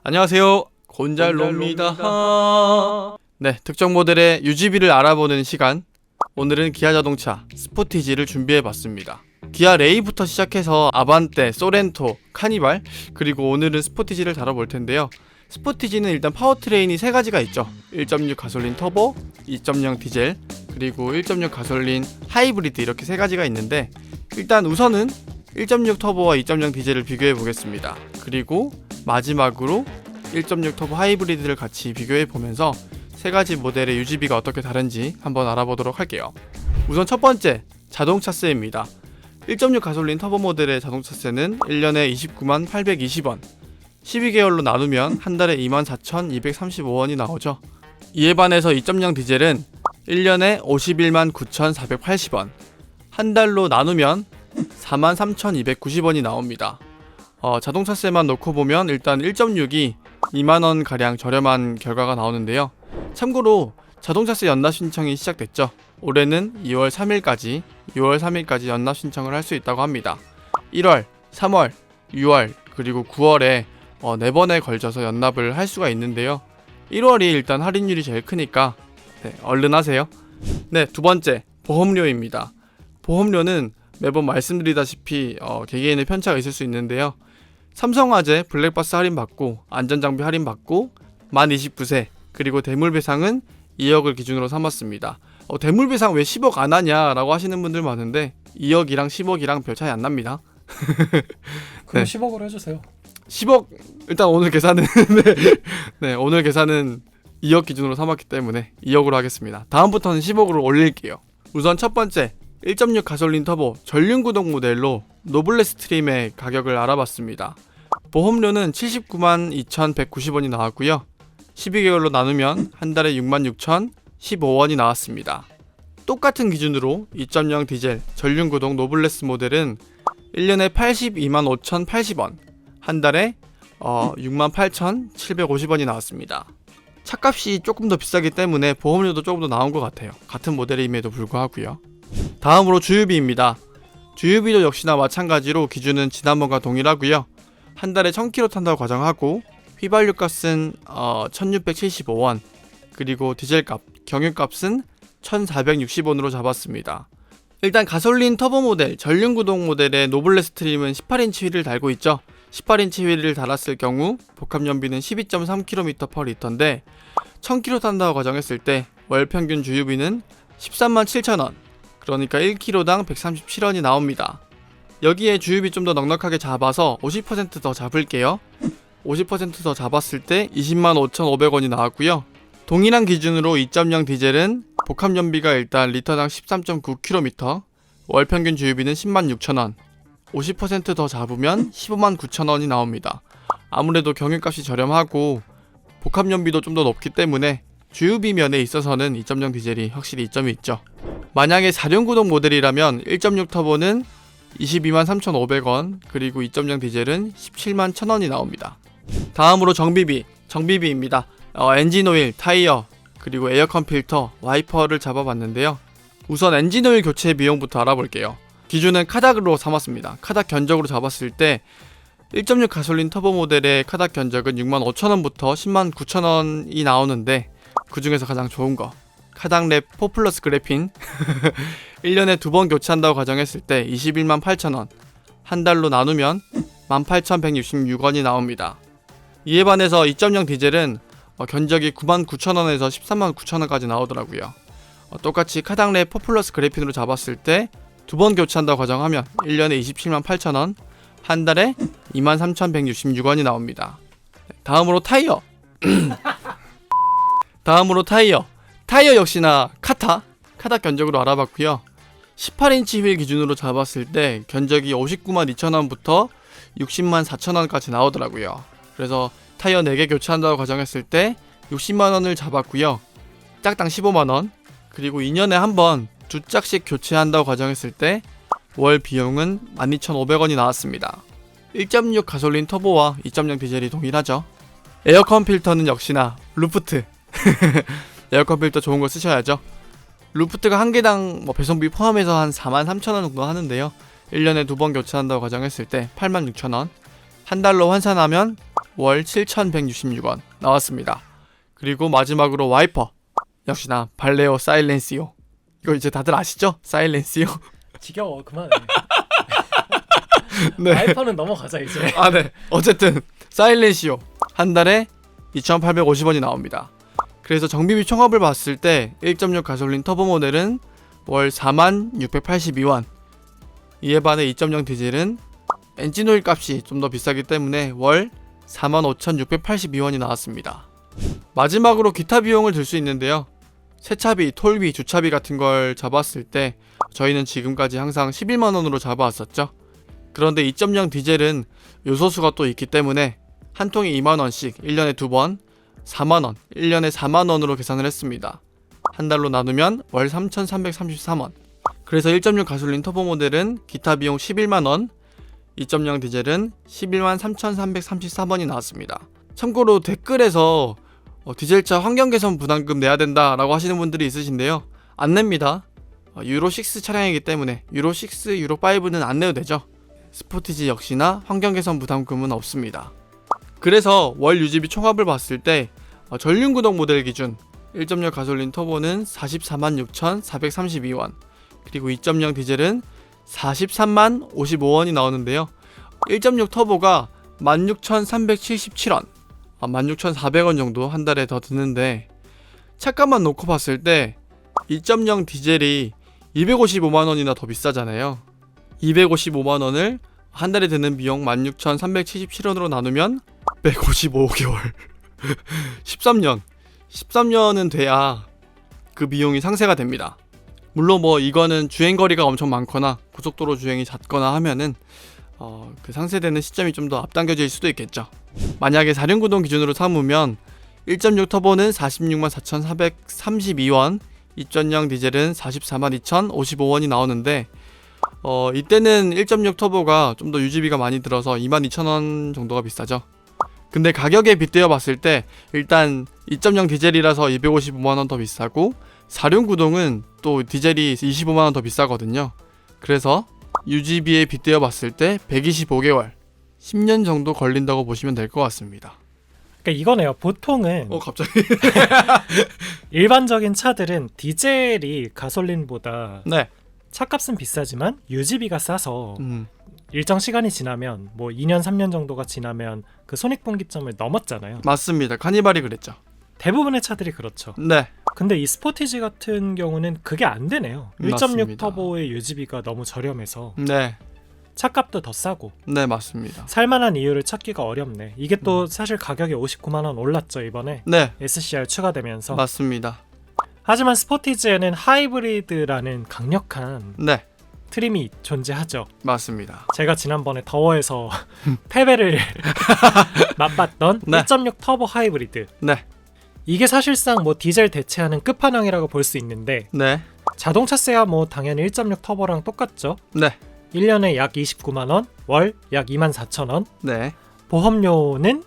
안녕하세요, 곤잘로입니다. 네, 특정 모델의 유지비를 알아보는 시간. 오늘은 기아 자동차 스포티지를 준비해봤습니다. 기아 레이부터 시작해서 아반떼, 소렌토, 카니발, 그리고 오늘은 스포티지를 다뤄볼 텐데요. 스포티지는 일단 파워트레인이 3가지가 있죠. 1.6 가솔린 터보, 2.0 디젤, 그리고 1.6 가솔린 하이브리드, 이렇게 3가지가 있는데, 일단 우선은 1.6 터보와 2.0 디젤을 비교해 보겠습니다. 그리고 마지막으로 1.6 터보 하이브리드를 같이 비교해 보면서 3가지 모델의 유지비가 어떻게 다른지 한번 알아보도록 할게요. 우선 첫 번째, 자동차세입니다. 1.6 가솔린 터보 모델의 자동차세는 1년에 290만 820원, 12개월로 나누면 한 달에 24,235원이 나오죠. 이에 반해서 2.0 디젤은 1년에 51만 9,480원, 한 달로 나누면 43,290원이 나옵니다. 자동차세만 놓고 보면 일단 1.6이 2만원 가량 저렴한 결과가 나오는데요. 참고로 자동차세 연납 신청이 시작됐죠. 올해는 2월 3일까지 연납 신청을 할 수 있다고 합니다. 1월, 3월, 6월, 그리고 9월에 4번에 걸쳐서 연납을 할 수가 있는데요. 1월이 일단 할인율이 제일 크니까 얼른 하세요. 네, 두 번째, 보험료입니다. 보험료는 매번 말씀드리다시피 개개인의 편차가 있을 수 있는데요. 삼성화재 블랙박스 할인받고 안전장비 할인받고 만 29세, 그리고 대물배상은 2억을 기준으로 삼았습니다. 대물배상 왜 10억 안 하냐 라고 하시는 분들 많은데 2억이랑 10억이랑 별 차이 안 납니다. 그럼 10억으로 해주세요. 10억 일단 오늘 계산은 네, 오늘 계산은 2억 기준으로 삼았기 때문에 2억으로 하겠습니다. 다음부터는 10억으로 올릴게요. 우선 첫 번째, 1.6 가솔린 터보 전륜구동 모델로 노블레 스트림의 가격을 알아봤습니다. 보험료는 79만 2,190원이 나왔고요. 12개월로 나누면 한 달에 66,015원이 나왔습니다. 똑같은 기준으로 2.0 디젤 전륜구동 노블레스 모델은 1년에 82만 5,080원, 한 달에 68,750원이 나왔습니다. 차값이 조금 더 비싸기 때문에 보험료도 조금 더 나온 것 같아요. 같은 모델임에도 불구하고요. 다음으로 주유비입니다. 주유비도 역시나 마찬가지로 기준은 지난번과 동일하고요. 한 달에 1000km 탄다고 가정하고 휘발유 값은 1675원, 그리고 디젤값, 경유값은 1460원으로 잡았습니다. 일단 가솔린 터보 모델, 전륜구동 모델의 노블레 스트림은 18인치 휠을 달고 있죠. 18인치 휠을 달았을 경우 복합연비는 12.3km/L인데 1000km 탄다고 가정했을 때 월 평균 주유비는 13만 7천원, 그러니까 1km당 137원이 나옵니다. 여기에 주유비 좀 더 넉넉하게 잡아서 50% 더 잡을게요. 50% 더 잡았을 때 20만 5,500원이 나왔고요. 동일한 기준으로 2.0 디젤은 복합연비가 일단 리터당 13.9km, 월 평균 주유비는 10만 6천원, 50% 더 잡으면 15만 9천원이 나옵니다. 아무래도 경유값이 저렴하고 복합연비도 좀 더 높기 때문에 주유비 면에 있어서는 2.0 디젤이 확실히 이점이 있죠. 만약에 4륜구동 모델이라면 1.6 터보는 22만 3,500원, 그리고 2.0 디젤은 17만 1,000원이 나옵니다. 다음으로 정비비입니다. 엔진오일, 타이어, 그리고 에어컨 필터, 와이퍼를 잡아봤는데요. 우선 엔진오일 교체 비용부터 알아볼게요. 기준은 카닥으로 삼았습니다. 카닥 견적으로 잡았을 때 1.6 가솔린 터보 모델의 카닥 견적은 6만 5천원부터 10만 9천원이 나오는데, 그 중에서 가장 좋은 거 카닥랩 4 플러스 그래핀 1년에 2번 교체한다고 가정했을 때 21만 8천원, 한 달로 나누면 18,166원이 나옵니다. 이에 반해서 2.0 디젤은 견적이 9만 9천원에서 13만 9천원까지 나오더라고요. 똑같이 카닥랩 4 플러스 그래핀으로 잡았을 때 2번 교체한다고 가정하면 1년에 27만 8천원, 한 달에 23,166원이 나옵니다. 다음으로 타이어 타이어 역시나 카닥 견적으로 알아봤고요. 18인치 휠 기준으로 잡았을 때 견적이 59만 2천원부터 60만 4천원까지 나오더라고요. 그래서 타이어 4개 교체한다고 가정했을 때 60만원을 잡았고요. 짝당 15만원, 그리고 2년에 한 번 2짝씩 교체한다고 가정했을 때 월 비용은 12,500원이 나왔습니다. 1.6 가솔린 터보와 2.0 디젤이 동일하죠. 에어컨 필터는 역시나 루프트 에어컨 필터 좋은 거 쓰셔야죠. 루프트가 한 개당 배송비 포함해서 한 43,000원 정도 하는데요. 1년에 2번 교체한다고 가정했을 때 86,000원, 한 달로 환산하면 월 7,166원 나왔습니다. 그리고 마지막으로 와이퍼 역시나 발레오 사일렌시오. 이거 이제 다들 아시죠? 사일렌시오. 지겨워 그만해. 네. 와이퍼는 넘어가자 이제. 아, 네. 어쨌든 사일렌시오 한 달에 2,850원이 나옵니다. 그래서 정비비 총합을 봤을 때 1.6 가솔린 터보 모델은 월 41,682원. 이에 반해 2.0 디젤은 엔진오일 값이 좀 더 비싸기 때문에 월 45,682원이 나왔습니다. 마지막으로 기타 비용을 들 수 있는데요. 세차비, 톨비, 주차비 같은 걸 잡았을 때 저희는 지금까지 항상 11만원으로 잡아왔었죠. 그런데 2.0 디젤은 요소수가 또 있기 때문에 한 통에 2만원씩 1년에 2번 4만원, 1년에 4만원으로 계산을 했습니다. 한 달로 나누면 월 3,333원. 그래서 1.6 가솔린 터보 모델은 기타 비용 11만원, 2.0 디젤은 11만 3,333원이 나왔습니다. 참고로 댓글에서 디젤차 환경 개선 부담금 내야 된다라고 하시는 분들이 있으신데요. 안 냅니다. 유로6 차량이기 때문에 유로6, 유로5는 안 내도 되죠. 스포티지 역시나 환경 개선 부담금은 없습니다. 그래서 월 유지비 총합을 봤을 때 전륜구동 모델 기준 1.0 가솔린 터보는 44만 6,432원, 그리고 2.0 디젤은 43만 55원이 나오는데요. 1.6 터보가 16,377원, 16,400원 정도 한 달에 더 드는데, 차값만 놓고 봤을 때 2.0 디젤이 255만원이나 더 비싸잖아요. 255만원을 한 달에 드는 비용 16,377원으로 나누면 155개월 13년은 돼야 그 비용이 상쇄가 됩니다. 물론 뭐 이거는 주행거리가 엄청 많거나 고속도로 주행이 잦거나 하면은 그 상쇄되는 시점이 좀 더 앞당겨질 수도 있겠죠. 만약에 4륜구동 기준으로 삼으면 1.6 터보는 46만 4,432원, 2.0 디젤은 44만 2,055원이 나오는데 이때는 1.6 터보가 좀 더 유지비가 많이 들어서 22,000원 정도가 비싸죠. 근데 가격에 빗대어 봤을 때 일단 2.0 디젤이라서 255만원 더 비싸고 4륜구동은 또 디젤이 25만원 더 비싸거든요. 그래서 유지비에 빗대어 봤을 때 125개월 10년 정도 걸린다고 보시면 될 것 같습니다. 그러니까 이거네요. 보통은 갑자기 일반적인 차들은 디젤이 가솔린보다 네. 차값은 비싸지만 유지비가 싸서 일정 시간이 지나면 뭐 2년 3년 정도가 지나면 그 손익분기점을 넘었잖아요. 맞습니다. 카니발이 그랬죠. 대부분의 차들이 그렇죠. 네. 근데 이 스포티지 같은 경우는 그게 안 되네요. 1.6 맞습니다. 터보의 유지비가 너무 저렴해서 네. 차값도 더 싸고 네, 맞습니다. 살만한 이유를 찾기가 어렵네. 이게 또 사실 가격이 59만원 올랐죠 이번에. 네, SCR 추가되면서. 맞습니다. 하지만 스포티지에는 하이브리드라는 강력한 네, 트림이 존재하죠. 맞습니다. 제가 지난번에 더워에서 패배를 맛봤던 네. 1.6 터보 하이브리드. 네, 이게 사실상 뭐 디젤 대체하는 끝판왕이라고 볼 수 있는데 네, 자동차세야 뭐 당연히 1.6 터보랑 똑같죠. 네, 1년에 약 29만원, 월 약 24,000원. 네. 보험료는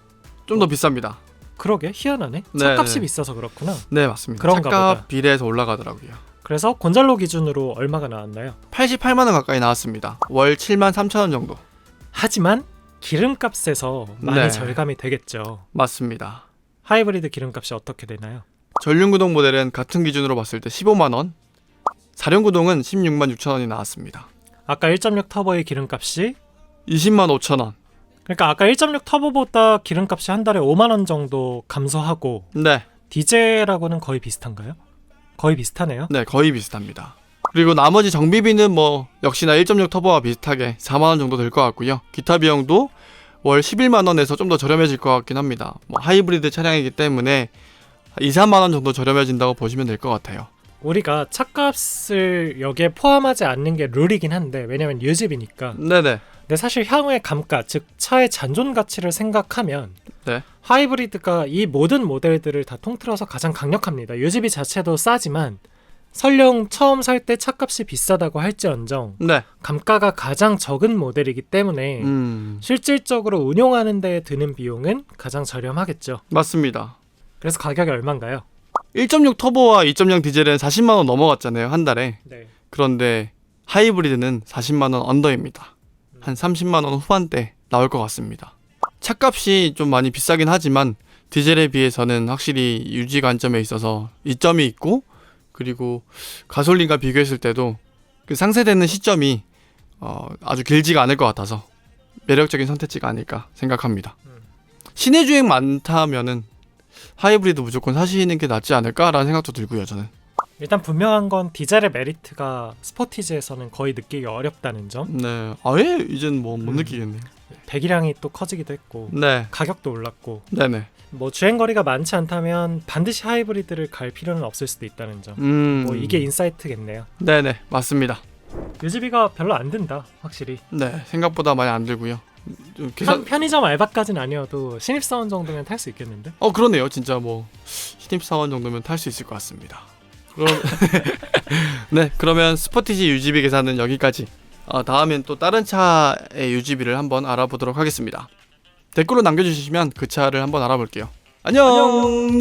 좀 더 비쌉니다. 그러게 희한하네. 네, 차값이 네. 비싸서 그렇구나. 네, 맞습니다. 그런가 차값 보다. 비례해서 올라가더라고요. 그래서 곤잘로 기준으로 얼마가 나왔나요? 88만원 가까이 나왔습니다. 월 7만 3천원 정도. 하지만 기름값에서 많이 네. 절감이 되겠죠. 맞습니다. 하이브리드 기름값이 어떻게 되나요? 전륜구동 모델은 같은 기준으로 봤을 때 15만원, 4륜구동은 16만 6천원이 나왔습니다. 아까 1.6 터보의 기름값이 20만 5천원. 그러니까 아까 1.6 터보보다 기름값이 한 달에 5만원 정도 감소하고 네, 디젤하고는 거의 비슷한가요? 거의 비슷하네요. 네, 거의 비슷합니다. 그리고 나머지 정비비는 뭐 역시나 1.6 터보와 비슷하게 4만원 정도 될 것 같고요. 기타 비용도 월 11만원에서 좀 더 저렴해질 것 같긴 합니다. 뭐 하이브리드 차량이기 때문에 2, 3만원 정도 저렴해진다고 보시면 될 것 같아요. 우리가 차값을 여기에 포함하지 않는 게 룰이긴 한데 왜냐면 유지비니까. 네네. 근데 사실 향후의 감가, 즉 차의 잔존 가치를 생각하면 네. 하이브리드가 이 모든 모델들을 다 통틀어서 가장 강력합니다. 유지비 자체도 싸지만 설령 처음 살 때 차값이 비싸다고 할지언정 네. 감가가 가장 적은 모델이기 때문에 실질적으로 운용하는 데 드는 비용은 가장 저렴하겠죠. 맞습니다. 그래서 가격이 얼마인가요? 1.6 터보와 2.0 디젤은 40만원 넘어갔잖아요, 한 달에. 네. 그런데 하이브리드는 40만원 언더입니다. 한 30만원 후반대 나올 것 같습니다. 차값이 좀 많이 비싸긴 하지만 디젤에 비해서는 확실히 유지 관점에 있어서 이점이 있고, 그리고 가솔린과 비교했을 때도 그 상쇄되는 시점이 아주 길지가 않을 것 같아서 매력적인 선택지가 아닐까 생각합니다. 시내 주행 많다면은 하이브리드 무조건 사시는 게 낫지 않을까라는 생각도 들고요, 저는. 일단 분명한 건 디젤의 메리트가 스포티지에서는 거의 느끼기 어렵다는 점. 네, 아예 이젠 뭐 못 느끼겠네요. 배기량이 또 커지기도 했고 네, 가격도 올랐고 네네. 뭐 주행거리가 많지 않다면 반드시 하이브리드를 갈 필요는 없을 수도 있다는 점. 뭐 이게 인사이트겠네요. 네네, 맞습니다. 유지비가 별로 안 든다 확실히. 네, 생각보다 많이 안 들고요. 좀 계산... 편의점 알바까지는 아니어도 신입사원 정도면 탈 수 있겠는데? 그러네요. 진짜 뭐 신입사원 정도면 탈 수 있을 것 같습니다. 그럼 네, 그러면 스포티지 유지비 계산은 여기까지. 다음엔 또 다른 차의 유지비를 한번 알아보도록 하겠습니다. 댓글로 남겨주시면 그 차를 한번 알아볼게요. 안녕.